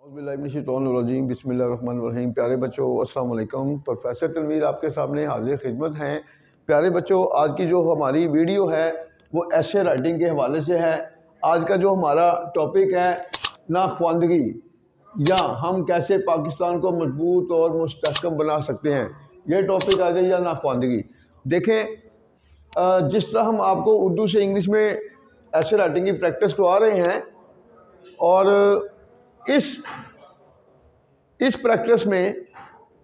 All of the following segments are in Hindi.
बिस्मिल्लाहिर्रहमानिर्रहीम। प्यारे बच्चों अस्सलाम वालेकुम। प्रोफेसर तनवीर आपके सामने हाजिर खिदमत हैं। प्यारे बच्चों, आज की जो हमारी वीडियो है वो ऐसे राइटिंग के हवाले से है। आज का जो हमारा टॉपिक है नाख्वानदगी, या हम कैसे पाकिस्तान को मजबूत और मुस्तहकम बना सकते हैं, ये टॉपिक आ जाए, या नाख्वानदगी। देखें, जिस तरह हम आपको उर्दू से इंग्लिश में ऐसे राइटिंग की प्रैक्टिस करवा रहे हैं, और इस प्रैक्टिस में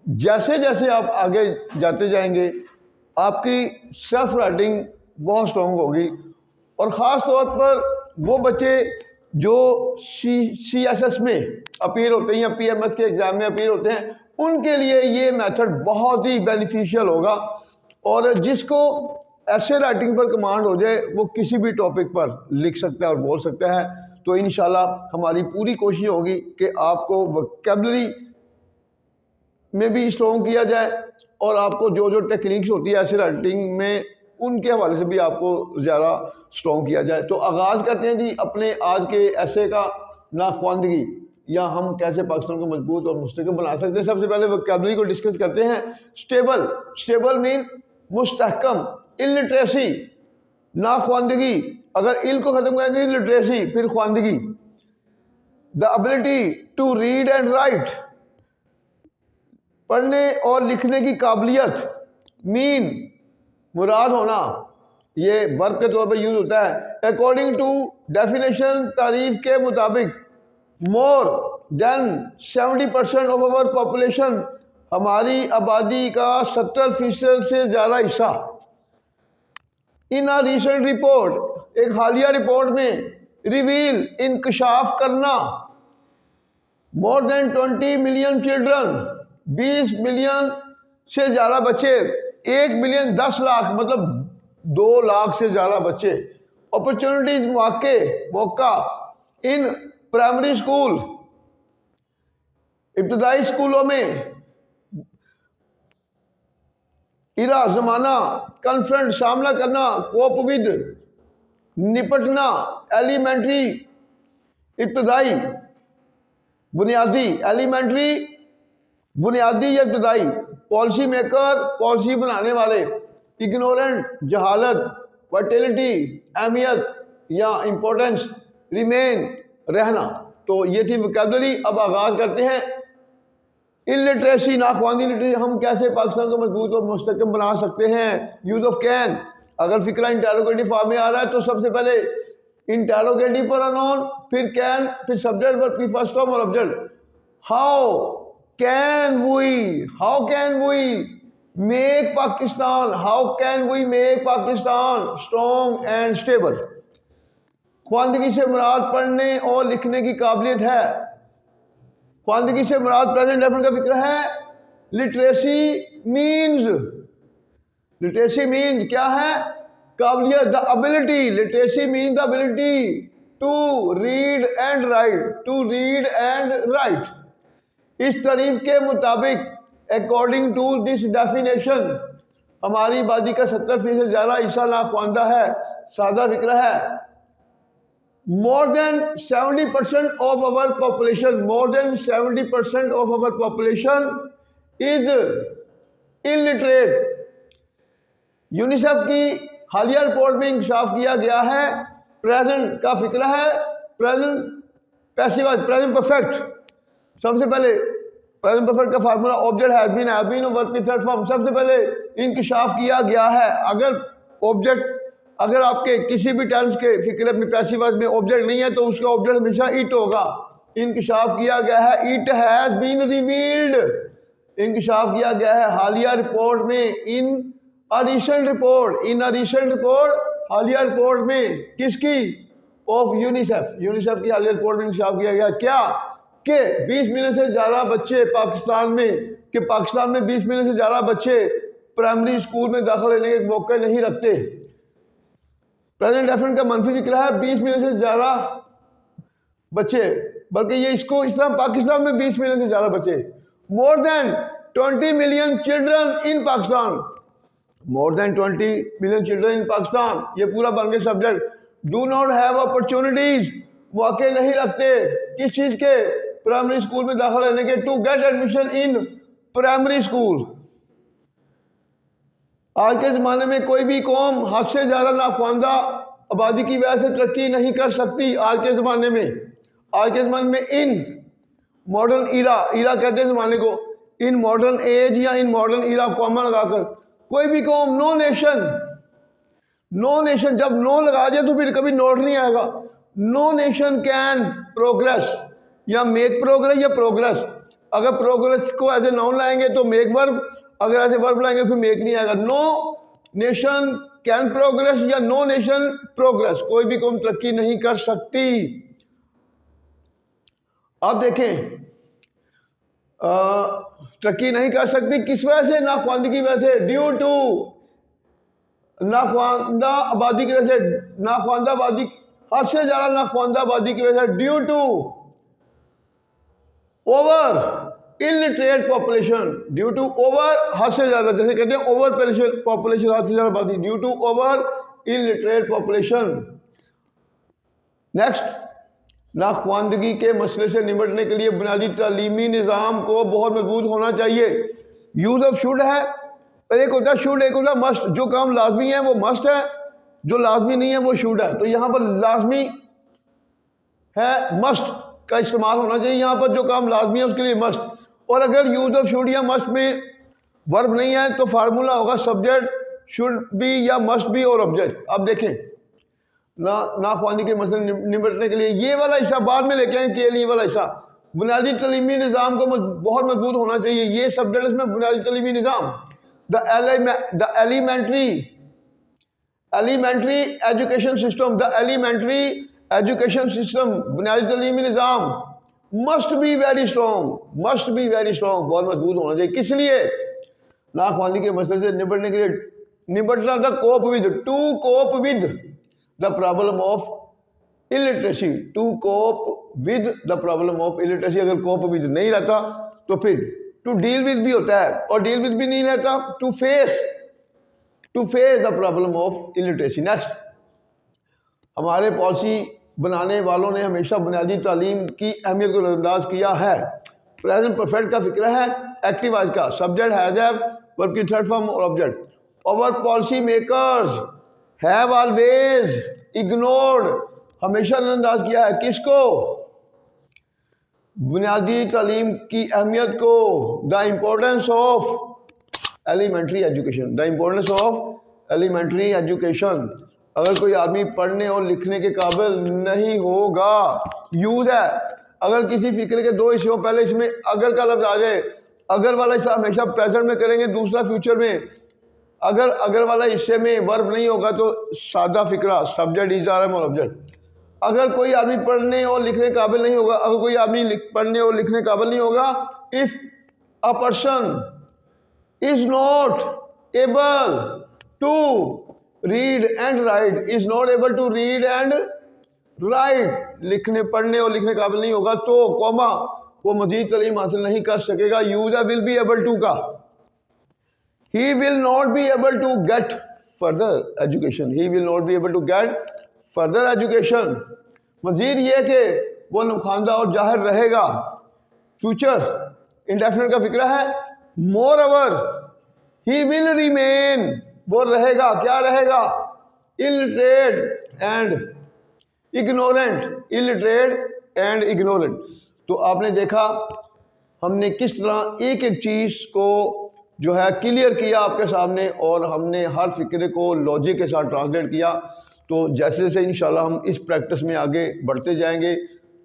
जैसे जैसे आप आगे जाते जाएंगे आपकी सेल्फ राइटिंग बहुत स्ट्रॉन्ग होगी। और ख़ास तौर पर वो बच्चे जो CSS में अपीयर होते हैं या PMS के एग्ज़ाम में अपीयर होते हैं, उनके लिए ये मेथड बहुत ही बेनिफिशियल होगा। और जिसको ऐसे राइटिंग पर कमांड हो जाए वो किसी भी टॉपिक पर लिख सकता है और बोल सकता है। तो इंशाल्लाह हमारी पूरी कोशिश होगी कि आपको वोकैबुलरी में भी स्ट्रॉन्ग किया जाए, और आपको जो जो टेक्निक्स होती है ऐसे राइटिंग में उनके हवाले से भी आपको ज़्यादा स्ट्रॉन्ग किया जाए। तो आगाज़ करते हैं जी अपने आज के ऐसे का, नाख्वानदगी या हम कैसे पाकिस्तान को मजबूत और मुस्तहकम बना सकते हैं। सबसे पहले वोकैबुलरी को डिस्कस करते हैं। स्टेबल मीन मुस्तहकम। इलिटरेसी, नाख्वानदगी, अगर इल को ख़त्म करेंगे लिटरेसी, फिर ख्वानदगी। The ability to read and write, पढ़ने और लिखने की काबिलियत। मीन, मुराद होना, ये वर्ब के तौर पर यूज होता है। अकॉर्डिंग टू डेफिनेशन, तारीफ के मुताबिक। More than 70% of our population, हमारी आबादी का 70% से ज़्यादा हिस्सा। इन अ रिसेंट रिपोर्ट, एक हालिया रिपोर्ट में। रिवील, इंकशाफ करना। More than 20 million children, 20 million से ज़्यादा बच्चे। 1 मिलियन 10 लाख, मतलब 2 लाख से ज़्यादा बच्चे। अपॉर्चुनिटीज, मौका। इन प्राइमरी स्कूल, इब्तदाई स्कूलों में। इरा, जमाना। कन्फ्रंट, सामना करना। कोप विद, निपटना। एलिमेंट्री, इब्तदाई। बुनियादी, एलिमेंट्री बुनियादी या इब्तदाई। पॉलिसी मेकर, पॉलिसी बनाने वाले। इग्नोरेंट, जहालत। वर्टिलिटी, अहमियत या इम्पोर्टेंस। रिमेन, रहना। तो ये थी वोकैबुलरी। अब आगाज करते हैं। इलिटरेसी, नाख्वानदगी, लिटरेसी, हम कैसे पाकिस्तान को मजबूत और मुस्तहकम बना सकते हैं। यूज ऑफ कैन, अगर फिक्रा इंटेरोगेटिव फॉर्म में आ रहा है तो सबसे पहले इंटेरोगेटिव प्रोनाउन, फिर कैन, फिर सब्जेक्ट, फिर फर्स्ट फॉर्म और object. How can we make Pakistan, how can we make Pakistan strong and stable. ख्वानदगी से मुराद पढ़ने और लिखने की काबिलियत है। ख्वानदगी से मुराद प्रेजेंट डेफिनेट का फिक्र है। लिटरेसी मीन्स क्या है? काबिलियत। The ability, literacy means the ability to read and write. इस तारीफ के मुताबिक, अकॉर्डिंग टू दिस डेफिनेशन, हमारी आबादी का 70% से ज़्यादा हिस्सा नाख्वानदा है। सादा फिक्र है। More than 70% of our population is illiterate। UNICEF की हालिया रिपोर्ट में इंकशाफ किया गया है। प्रेजेंट का फिक्र है। Present passive, present perfect. सबसे पहले प्रेजेंट परफेक्ट का formula object has been verb की थर्ड फॉर्म। सबसे पहले इंकशाफ किया गया है। अगर आपके किसी भी टेंस के फिक्र में पैसिव में ऑब्जेक्ट नहीं है तो उसका ऑब्जेक्ट हमेशा इट होगा। इंकशाफ किया गया है। इट हैज बीन रिवील्ड, इंकशाफ किया गया है हालिया रिपोर्ट में। इन अ रिसेंट रिपोर्ट, हालिया रिपोर्ट में। किसकी? ऑफ यूनिसेफ की हालिया रिपोर्ट में इंकशाफ किया गया। क्या कि 20 मिलियन से ज़्यादा बच्चे पाकिस्तान में 20 मिलियन से ज़्यादा बच्चे प्राइमरी स्कूल में दाखिला लेने के मौके नहीं रखते। प्रेजेंट डेफिनेट का मनफी फिक्र है। 20 मिलियन से ज़्यादा बच्चे, बल्कि ये इसको इस तरह पाकिस्तान में 20 मिलियन से ज़्यादा बच्चे। More than 20 million children in Pakistan, more than 20 million children in Pakistan, ये पूरा बन गया subject. Do not have opportunities, मौके नहीं रखते। किस चीज़ के? प्राइमरी स्कूल में दाखिला लेने के, to get admission in primary school. आज के ज़माने में कोई भी कौम हद से ज़्यादा नाख्वानदा आबादी की वजह से तरक्की नहीं कर सकती। आज के ज़माने में इन मॉडर्न ईरा कहते हैं ज़माने को, इन मॉडर्न एज या इन मॉडर्न ईरा कॉमा लगाकर कोई भी कौम, नो नेशन, जब नो लगा दिया तो फिर कभी नोट नहीं आएगा। नो नेशन कैन प्रोग्रेस, या मेक प्रोग्रेस या प्रोग्रेस। अगर प्रोग्रेस को एज ए नाउन लाएंगे तो मेक वर्ब, अगर ऐसे वर्ब लाएंगे फिर मेक नहीं आएगा। नो नेशन कैन प्रोग्रेस या नो नेशन प्रोग्रेस, कोई भी कौम तरक्की नहीं कर सकती। आप देखें तरक्की नहीं कर सकती किस वजह से? नाख्वानदगी की वजह से, ड्यू टू नाख्वानदा आबादी की वजह से, नाख्वानदा आबादी, हद से ज्यादा नाख्वानदा आबादी की वजह से, due to over illiterate population, due to over हद से ज्यादा, जैसे कहते हैं ओवर पॉपुलेशन हद से ज्यादा आबादी, due to over illiterate population. Next, नाख्वानदगी के मसले से निपटने के लिए बुनियादी तालीमी निज़ाम को बहुत मजबूत होना चाहिए। यूज ऑफ शुड है, और एक होता है शुड, एक होता है मस्ट। जो काम लाजमी है वो मस्ट है, जो लाजमी नहीं है वो शुड है। तो यहाँ पर लाजमी है, मस्ट का इस्तेमाल होना चाहिए। यहाँ पर जो काम लाजमी है उसके लिए मस्ट। और अगर यूज ऑफ शुड या मस्ट में वर्ब नहीं है तो फार्मूला होगा सब्जेक्ट, शुड बी या मस्ट बी और ऑब्जेक्ट। अब देखें नाख्वानदगी के मसले निपटने के लिए ये वाला हिस्सा बाद में लेके आए, के वाला हिस्सा बुनियादी तालीमी निज़ाम को बहुत मजबूत होना चाहिए। ये सब्जेक्ट में बुनियादी तालीमी निज़ाम, the elementary education system, the elementary education system, बुनियादी तालीमी निज़ाम मस्ट बी वेरी स्ट्रॉन्ग, बहुत मजबूत होना चाहिए। किस लिए? नाख्वानदगी के मसले से निपटने के लिए, निपटना था cope with, to cope with the problem of illiteracy, to cope with the problem of illiteracy. अगर कोप विद नहीं रहता तो फिर टू डील विद भी होता है, और डील विद भी नहीं रहता to face the problem of illiteracy. Next, हमारे पॉलिसी बनाने वालों ने हमेशा बुनियादी तालीम की अहमियत को नजरअंदाज किया है। प्रेजेंट परफेक्ट का फिक्र है, एक्टिव आज का, सब्जेक्ट हैज हैव, वर्ब की थर्ड फॉर्म और object. Over policy makers have always ignored, हमेशा नजरअंदाज किया है किसको? बुनियादी तालीम की अहमियत को। The importance of elementary education, the importance of elementary education. अगर कोई आदमी पढ़ने और लिखने के काबिल नहीं होगा, यूज है। अगर किसी फिक्र के दो हिस्सों, पहले इसमें अगर का लफ्ज आ जाए, अगर वाला हिस्सा हमेशा प्रेजेंट में करेंगे, दूसरा फ्यूचर में। अगर वाला हिस्से में वर्ब नहीं होगा तो सादा फिक्रा, सब्जेक्ट इज आर एम और ऑब्जेक्ट। अगर कोई आदमी पढ़ने और लिखने काबिल नहीं होगा, अगर कोई आदमी पढ़ने और लिखने काबिल नहीं होगा, if a person is not able to read and write, is not able to read and write, लिखने पढ़ने और लिखने काबिल नहीं होगा तो कॉमा वो मजीद तालीम हासिल नहीं कर सकेगा। Use will be able to का, he will not be able to get further education, he will not be able to get further education। मजीद ये कि वो नुकसानदा और जाहिर रहेगा। फ्यूचर इंडेफिनिट का फिक्र है। More over he will remain, वो रहेगा, क्या रहेगा? illiterate and ignorant। तो आपने देखा हमने किस तरह एक एक चीज़ को जो है क्लियर किया आपके सामने, और हमने हर फिक्रे को लॉजिक के साथ ट्रांसलेट किया। तो जैसे जैसे इंशाल्लाह हम इस प्रैक्टिस में आगे बढ़ते जाएंगे,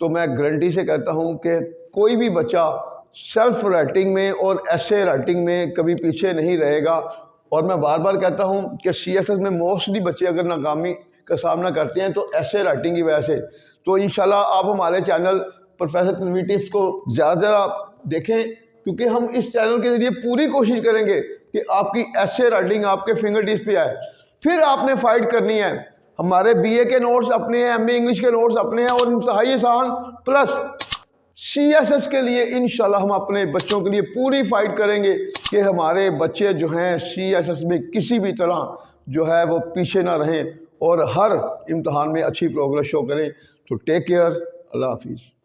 तो मैं गारंटी से कहता हूं कि कोई भी बच्चा सेल्फ राइटिंग में और एसे राइटिंग में कभी पीछे नहीं रहेगा। और मैं बार बार कहता हूं कि CSS में मोस्टली बच्चे अगर नाकामी का सामना करते हैं तो एसे राइटिंग की वजह से। तो इंशाल्लाह आप हमारे चैनल प्रोफेसर तनवीर टिप्स को ज़्यादा देखें, क्योंकि हम इस चैनल के जरिए पूरी कोशिश करेंगे कि आपकी ऐसे राइटिंग आपके फिंगर टिप्स पे आए। फिर आपने फाइट करनी है। हमारे BA के नोट्स अपने हैं, MA इंग्लिश के नोट्स अपने हैं, और इंतहाई आसान प्लस CSS के लिए इंशाल्लाह हम अपने बच्चों के लिए पूरी फाइट करेंगे कि हमारे बच्चे जो हैं CSS में किसी भी तरह जो है वो पीछे ना रहें और हर इम्तहान में अच्छी प्रोग्रेस शो करें। तो टेक केयर, अल्लाह हाफिज़।